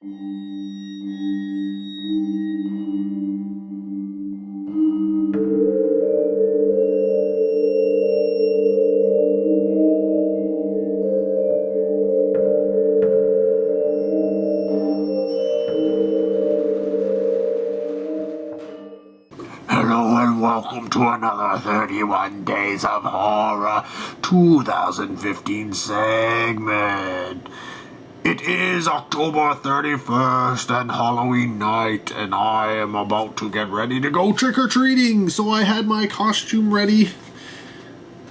Hello and welcome to another 31 Days of Horror 2015 segment. It is October 31st and Halloween night, and I am about to get ready to go trick-or-treating. So I had my costume ready,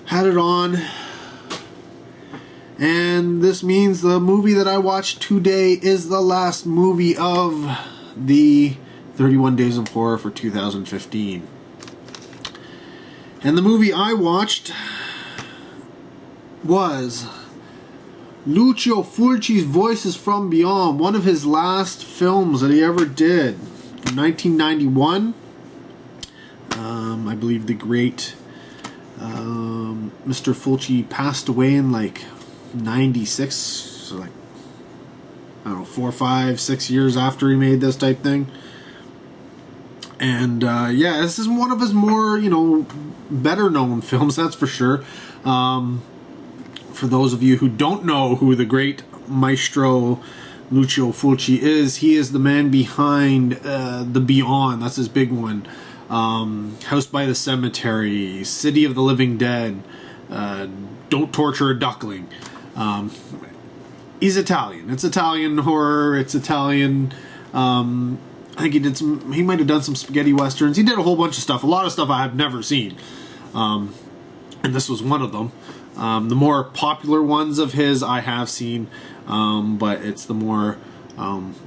had it on, and this means the movie that I watched today is the last movie of the 31 Days of Horror for 2015. And the movie I watched was Lucio Fulci's Voices from Beyond, one of his last films that he ever did. In 1991, I believe the great Mr. Fulci passed away in like 96, so like, I don't know, 4, 5, 6 years after he made this type thing. And yeah, this is one of his more, better known films, that's for sure. For those of you who don't know who the great maestro Lucio Fulci is, he is the man behind The Beyond. That's his big one. House by the Cemetery, City of the Living Dead, Don't Torture a Duckling. He's Italian. It's Italian horror. It's Italian. I think he might have done some spaghetti westerns. He did a whole bunch of stuff. A lot of stuff I have never seen. And this was one of them. The more popular ones of his I have seen, but it's the more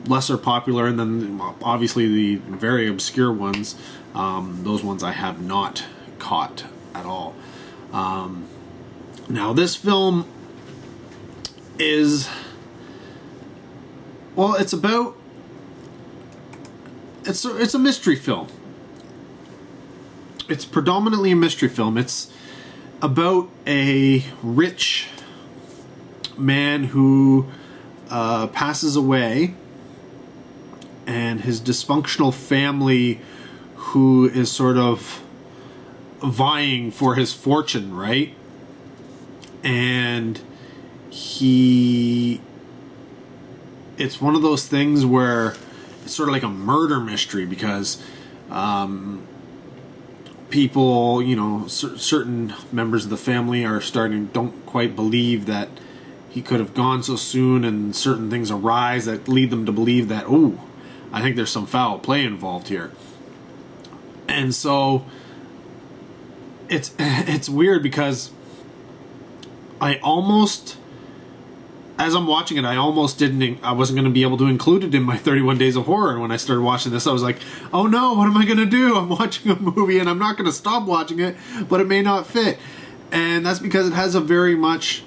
lesser popular, and then obviously the very obscure ones, those ones I have not caught at all. Now this film is, well, it's about, it's a mystery film. It's predominantly a mystery film. It's about a rich man who passes away, and his dysfunctional family who is sort of vying for his fortune, right? And it's one of those things where it's sort of like a murder mystery, because people, certain members of the family don't quite believe that he could have gone so soon, and certain things arise that lead them to believe that, I think there's some foul play involved here. And so it's weird, because as I'm watching it, I wasn't going to be able to include it in my 31 Days of Horror. And when I started watching this, I was like, oh no, what am I going to do? I'm watching a movie and I'm not going to stop watching it, but it may not fit. And that's because it has a very much,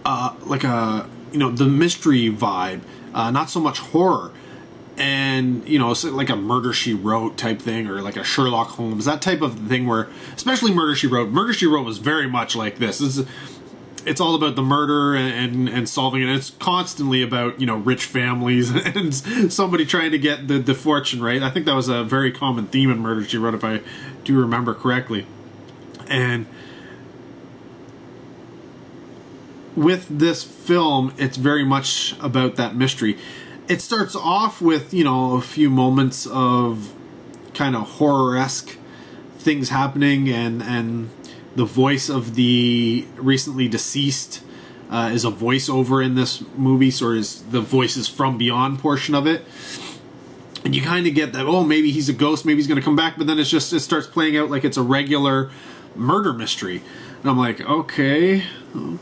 the mystery vibe, not so much horror. And, it's like a Murder, She Wrote type thing, or like a Sherlock Holmes, that type of thing where, especially Murder, She Wrote. Murder, She Wrote was very much like this. It's all about the murder and solving it. It's constantly about, rich families and somebody trying to get the fortune, right? I think that was a very common theme in Murder, She Wrote, if I do remember correctly. And with this film, it's very much about that mystery. It starts off with, a few moments of kind of horror-esque things happening, and the voice of the recently deceased is a voiceover in this movie, so is the Voices from Beyond portion of it. And you kind of get that, maybe he's a ghost, maybe he's going to come back, but then it starts playing out like it's a regular murder mystery. And I'm like, okay, I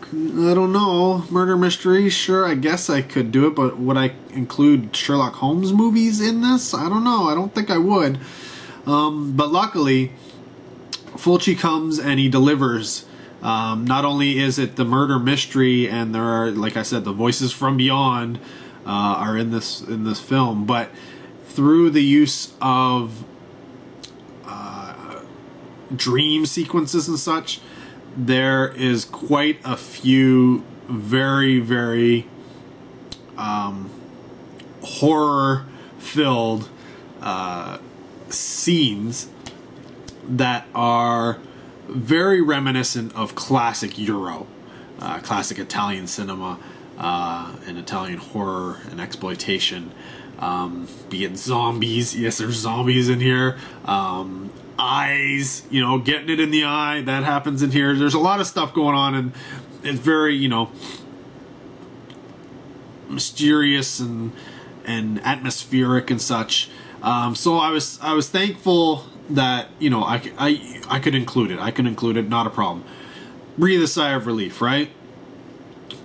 don't know, murder mystery, sure, I guess I could do it, but would I include Sherlock Holmes movies in this? I don't know, I don't think I would. But luckily, Fulci comes and he delivers. Not only is it the murder mystery, and there are, like I said, the Voices from Beyond are in this film, but through the use of dream sequences and such, there is quite a few very, very horror-filled scenes that are very reminiscent of classic Euro, classic Italian cinema, and Italian horror and exploitation. Be it zombies, yes, there's zombies in here. Eyes, getting it in the eye, that happens in here. There's a lot of stuff going on, and it's very, mysterious and atmospheric and such. So I was thankful that I could include it. I could include it, not a problem. Breathe a sigh of relief, right?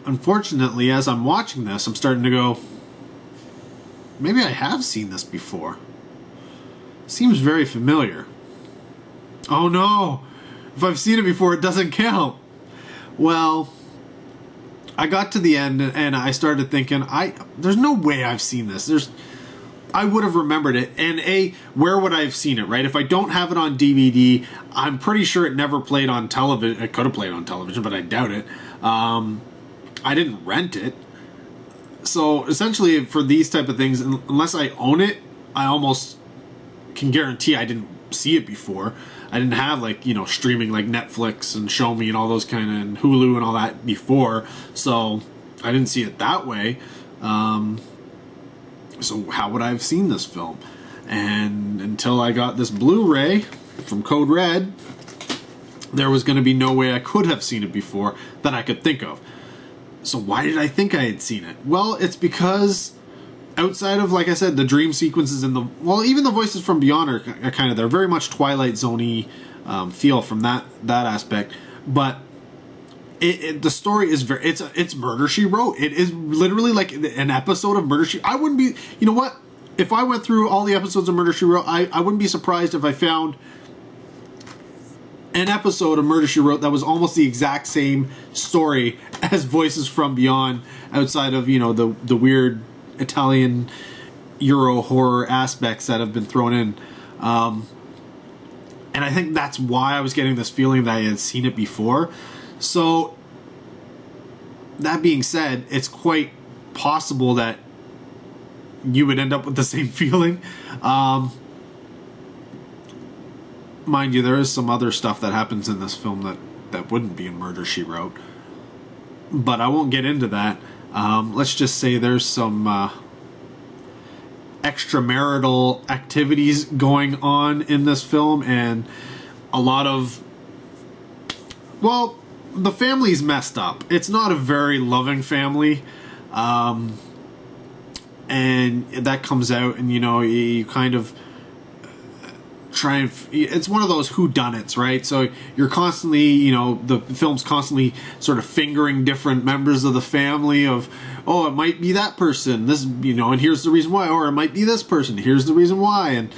Unfortunately, as I'm watching this, I'm starting to go, maybe I have seen this before. Seems very familiar. Oh no! If I've seen it before, it doesn't count. Well, I got to the end and I started thinking, there's no way I've seen this. I would have remembered it. And where would I have seen it, right? If I don't have it on DVD, I'm pretty sure it never played on television. It could have played on television, but I doubt it. I didn't rent it. So essentially, for these type of things, unless I own it, I almost can guarantee I didn't see it before. I didn't have streaming like Netflix and Show Me and all those kind of, and Hulu and all that before, so I didn't see it that way. So how would I have seen this film? And until I got this Blu-ray from Code Red, there was going to be no way I could have seen it before that I could think of. So why did I think I had seen it? Well, it's because outside of, like I said, the dream sequences and even the voices from beyond are kind of, they're very much Twilight Zone-y feel from that aspect. But the story is it's Murder, She Wrote. It is literally like an episode of Murder, She. I wouldn't be, you know what? If I went through all the episodes of Murder, She Wrote, I wouldn't be surprised if I found an episode of Murder, She Wrote that was almost the exact same story as Voices from Beyond, outside of the weird Italian Euro horror aspects that have been thrown in. And I think that's why I was getting this feeling that I had seen it before. So that being said, it's quite possible that you would end up with the same feeling. Mind you, there is some other stuff that happens in this film that wouldn't be in Murder, She Wrote. But I won't get into that. Let's just say there's some extramarital activities going on in this film, and a lot of, the family's messed up. It's not a very loving family, and that comes out, and you kind of try and it's one of those whodunits, right? So you're constantly, the film's constantly sort of fingering different members of the family of, oh, it might be that person, this, and here's the reason why, or it might be this person, here's the reason why, and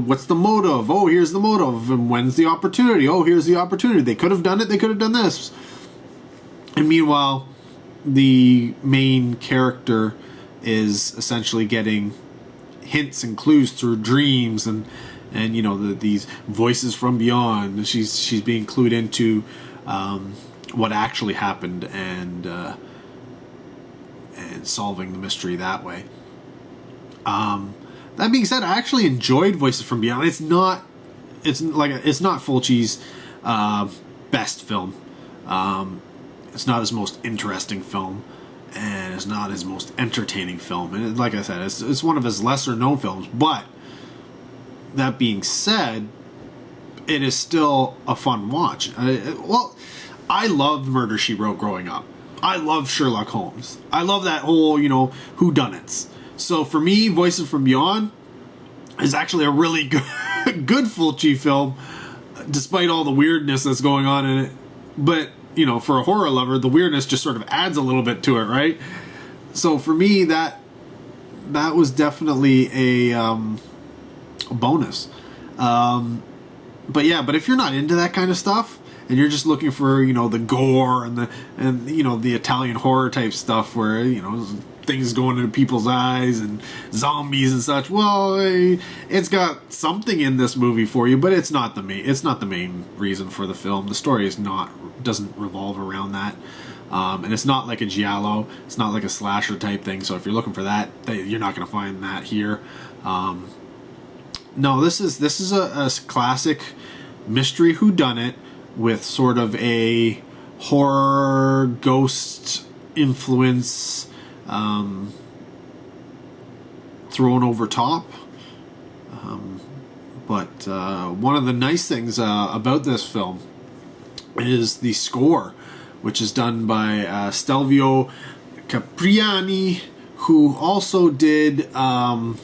what's the motive? Oh, here's the motive, and when's the opportunity? Oh, here's the opportunity. They could have done it, they could have done this. And meanwhile, the main character is essentially getting hints and clues through dreams and these voices from beyond. She's being clued into what actually happened and solving the mystery that way. That being said, I actually enjoyed Voices from Beyond. It's not Fulci's best film. It's not his most interesting film, and it's not his most entertaining film. And like I said, it's one of his lesser known films. But that being said, it is still a fun watch. I loved Murder, She Wrote growing up. I love Sherlock Holmes. I love that whole, whodunits. So for me, Voices from Beyond is actually a really good Fulci film, despite all the weirdness that's going on in it. But, for a horror lover, the weirdness just sort of adds a little bit to it, right? So for me, that was definitely a bonus. But if you're not into that kind of stuff, and you're just looking for, the gore and the Italian horror type stuff where, things going into people's eyes and zombies and such, it's got something in this movie for you, but it's not the main reason for the film. The story doesn't revolve around that. And it's not like a giallo, it's not like a slasher type thing. So if you're looking for that, you're not going to find that here. No, this is a classic mystery whodunit with sort of a horror ghost influence thrown over top. But one of the nice things about this film is the score, which is done by Stelvio Capriani, who also did the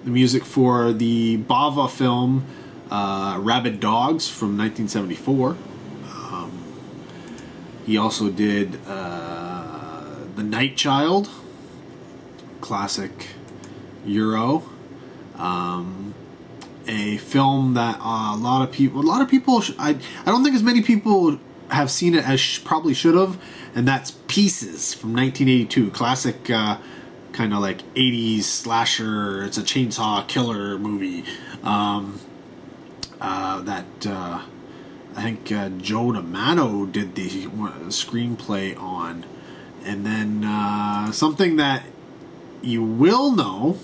music for the Bava film Rabid Dogs from 1974. He also did The Night Child, classic Euro, a film that a lot of people, I don't think as many people have seen it as probably should have, and that's Pieces from 1982, classic kind of like 80s slasher. It's a chainsaw killer movie that I think Joe D'Amato did the screenplay on. And then something that you will know,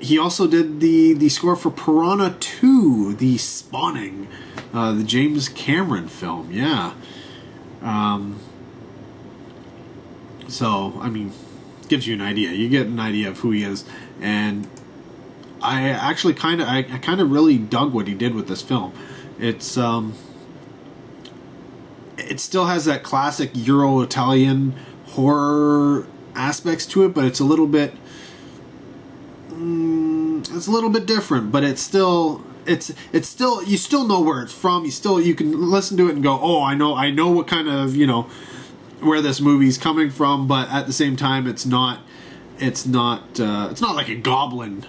he also did the score for Piranha 2, the Spawning, the James Cameron film. Yeah. So, I mean, gives you an idea. You get an idea of who he is. And I actually kind of really dug what he did with this film. It's it still has that classic Euro-Italian horror aspects to it, but it's a little bit different. But it's still you still know where it's from. You can listen to it and go, oh, I know what kind of, where this movie's coming from. But at the same time, it's not like a Goblin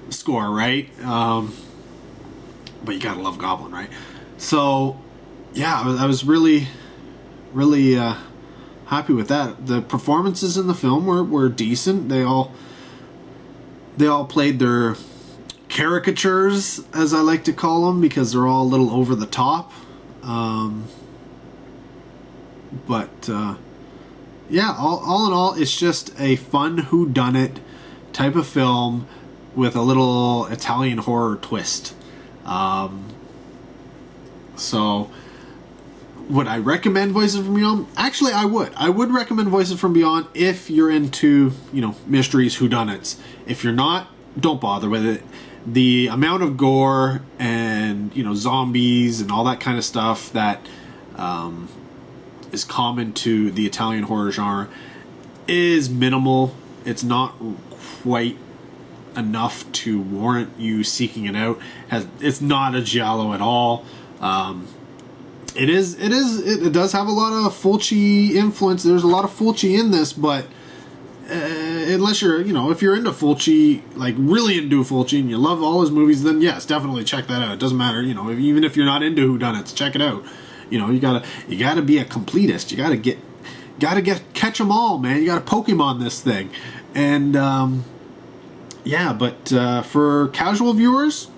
score, right? But you gotta love Goblin, right? So yeah, I was really happy with that. The performances in the film were decent. They all played their caricatures, as I like to call them, because they're all a little over the top. But yeah, all in all, it's just a fun whodunit type of film with a little Italian horror twist. So, would I recommend Voices from Beyond? Actually, I would. I would recommend Voices from Beyond if you're into, mysteries, whodunits. If you're not, don't bother with it. The amount of gore and, zombies and all that kind of stuff that is common to the Italian horror genre is minimal. It's not quite enough to warrant you seeking it out. It's not a giallo at all. It does have a lot of Fulci influence. There's a lot of Fulci in this, but unless you're, if you're into Fulci, like really into Fulci and you love all his movies, then yes, definitely check that out. It doesn't matter, even if you're not into whodunits, check it out. You gotta be a completist. You gotta catch them all, man. You gotta Pokemon this thing. And yeah, but for casual viewers,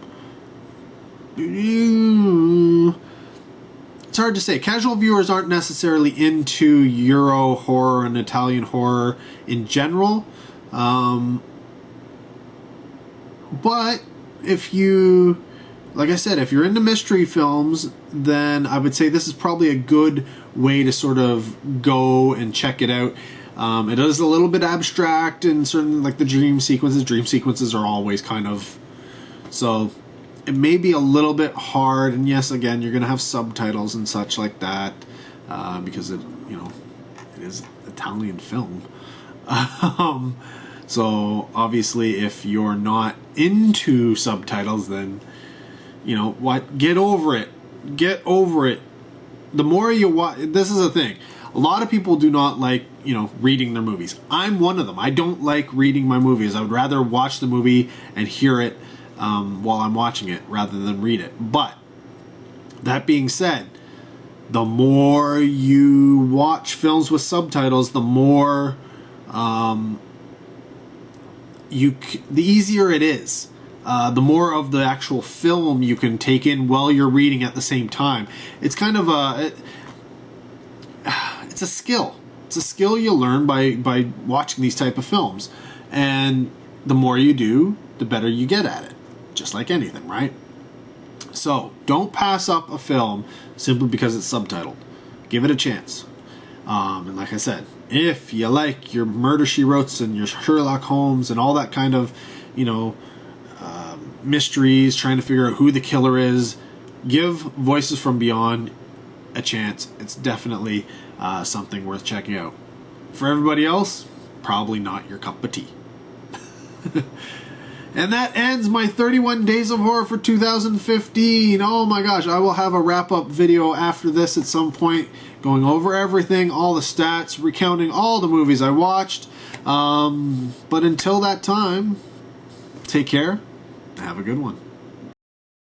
it's hard to say. Casual viewers aren't necessarily into Euro horror and Italian horror in general. But if you, like I said, if you're into mystery films, then I would say this is probably a good way to sort of go and check it out. It is a little bit abstract in certain, like the dream sequences. Dream sequences are always kind of, so it may be a little bit hard. And yes, again, you're going to have subtitles and such like that, because it is Italian film. So obviously if you're not into subtitles, then get over it. The more you watch, this is the thing. A lot of people do not like, reading their movies. I'm one of them. I don't like reading my movies. I would rather watch the movie and hear it while I'm watching it rather than read it. But that being said, the more you watch films with subtitles, the more the easier it is. The more of the actual film you can take in while you're reading at the same time. It's kind of it's a skill. It's a skill you learn by watching these type of films. And the more you do, the better you get at it. Just like anything, right? So, don't pass up a film simply because it's subtitled. Give it a chance. And like I said, if you like your Murder, She Wrote and your Sherlock Holmes and all that kind of, mysteries, trying to figure out who the killer is, give Voices from Beyond a chance. It's definitely something worth checking out. For everybody else, probably not your cup of tea. And that ends my 31 Days of Horror for 2015. Oh my gosh, I will have a wrap-up video after this at some point, going over everything, all the stats, recounting all the movies I watched. But until that time, take care, have a good one.